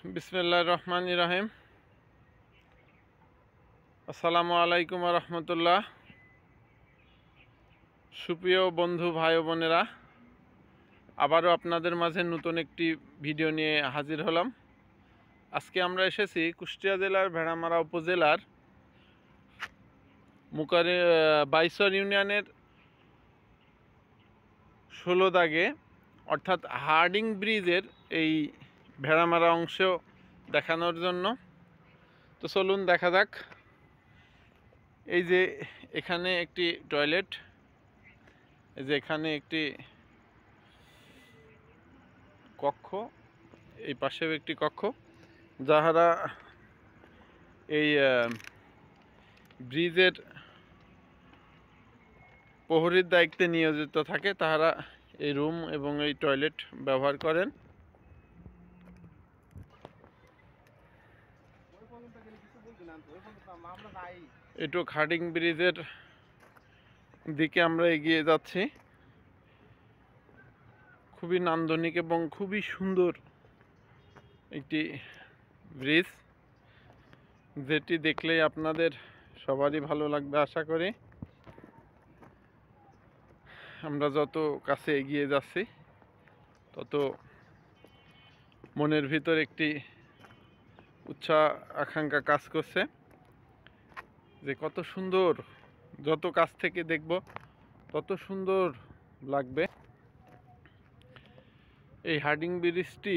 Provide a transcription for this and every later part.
বিসমিল্লাহির রহমানির রহিম। আসসালামু আলাইকুম ওয়া রাহমাতুল্লাহ। সুপ্রিয় বন্ধু ভাই ও বোনেরা, আবারও আপনাদের মাঝে নতুন একটি ভিডিও নিয়ে হাজির হলাম। আজকে আমরা এসেছি কুষ্টিয়া জেলার ভেড়ামারা উপজেলার বাইসর ইউনিয়নের ১৬ দাগে অর্থাৎ হার্ডিং ব্রিজের এই ভেড়ামারা অংশ দেখানোর জন্য। তো চলুন দেখা যাক। এই যে এখানে একটি টয়লেট, এই যে এখানে একটি কক্ষ, এই পাশেও একটি কক্ষ। যাহারা এই ব্রিজের প্রহরীর দায়িত্বে নিয়োজিত থাকে তাহারা এই রুম এবং এই টয়লেট ব্যবহার করেন। এটু হার্ডিং ব্রিজের দিকে আমরা এগিয়ে যাচ্ছি। খুবই নান্দনিক এবং খুবই সুন্দর একটি ব্রিজ, যেটি দেখলেই আপনাদের সবারই ভালো লাগবে আশা করি। আমরা যত কাছে এগিয়ে যাচ্ছি তত মনের ভিতর একটি উৎসাহ আকাঙ্ক্ষা কাজ করছে যে কত সুন্দর, যত কাছ থেকে দেখব তত সুন্দর লাগবে। এই হার্ডিং ব্রিজটি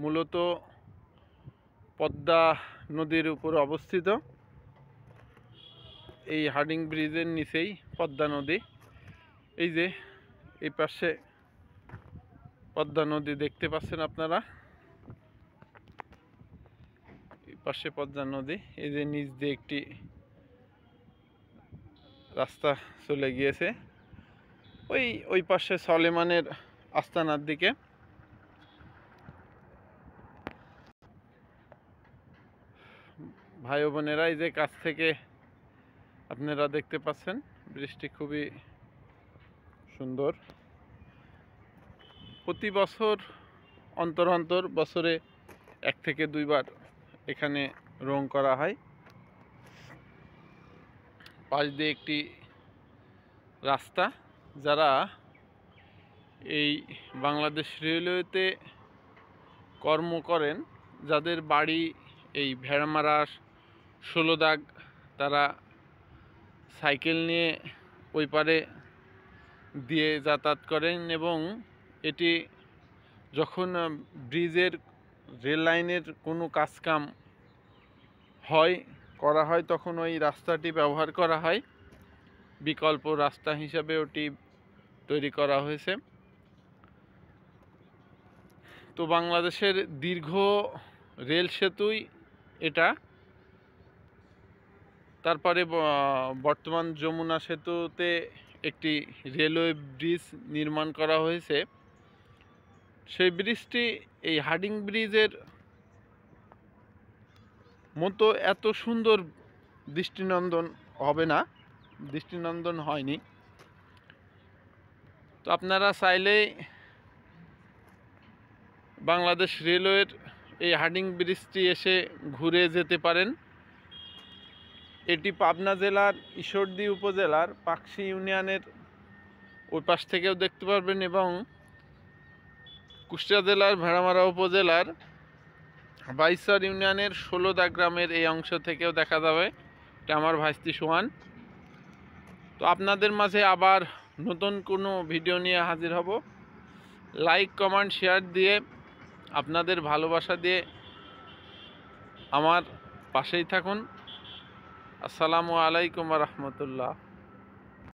মূলত পদ্মা নদীর উপর অবস্থিত। এই হার্ডিং ব্রিজের নিচেই পদ্মা নদী। এই যে এই পাশে পদ্মা নদী দেখতে পাচ্ছেন আপনারা, এই পাশে পদ্মা নদী। এই যে নিচ দিয়ে একটি রাস্তা চলে গিয়েছে ওই পাশে সলেমানের আস্তানার দিকে। ভাই ও বোনেরা, এই যে কাছ থেকে আপনারা দেখতে পাচ্ছেন ব্রিজটি খুবই সুন্দর। প্রতি বছর অন্তর অন্তর বছরে 1 থেকে 2 বার এখানে রং করা হয়। পাশ দিয়ে একটি রাস্তা। যারা এই বাংলাদেশ রেলওয়েতে কর্ম করেন, যাদের বাড়ি এই ভেড়ামারা 16 দাগ, তারা সাইকেল নিয়ে ওই পারে দিয়ে যাতায়াত করেন এবং এটি যখন ব্রিজের রেল লাইনের কোনো কাজকাম করা হয় তখন ওই রাস্তাটি ব্যবহার করা হয়। বিকল্প রাস্তা হিসাবে ওটি তৈরি করা হয়েছে। তো বাংলাদেশের দীর্ঘ রেল সেতুই এটা। তারপরে বর্তমান যমুনা সেতুতে একটি রেলওয়ে ব্রিজ নির্মাণ করা হয়েছে। সেই ব্রিজটি এই হার্ডিং ব্রিজের মতো এত সুন্দর দৃষ্টিনন্দন হবে না, দৃষ্টিনন্দন হয়নি। তো আপনারা চাইলেই বাংলাদেশ রেলওয়ের এই হার্ডিং ব্রিজটি এসে ঘুরে যেতে পারেন। এটি পাবনা জেলার ঈশ্বরদী উপজেলার পাকশী ইউনিয়নের ওই পাশ থেকেও দেখতে পারবেন এবং কুষ্টিয়া জেলার ভেড়ামারা উপজেলার বাইসর ইউনিয়নের 16 দাগ গ্রামের এই অংশ থেকেও দেখা যাবে। এটা আমার ভাইস্তি সোহান। তো আপনাদের মাঝে আবার নতুন কোনো ভিডিও নিয়ে হাজির হব। লাইক, কমেন্ট, শেয়ার দিয়ে আপনাদের ভালোবাসা দিয়ে আমার পাশেই থাকুন। আসসালামু আলাইকুম ওয়া রাহমাতুল্লাহ।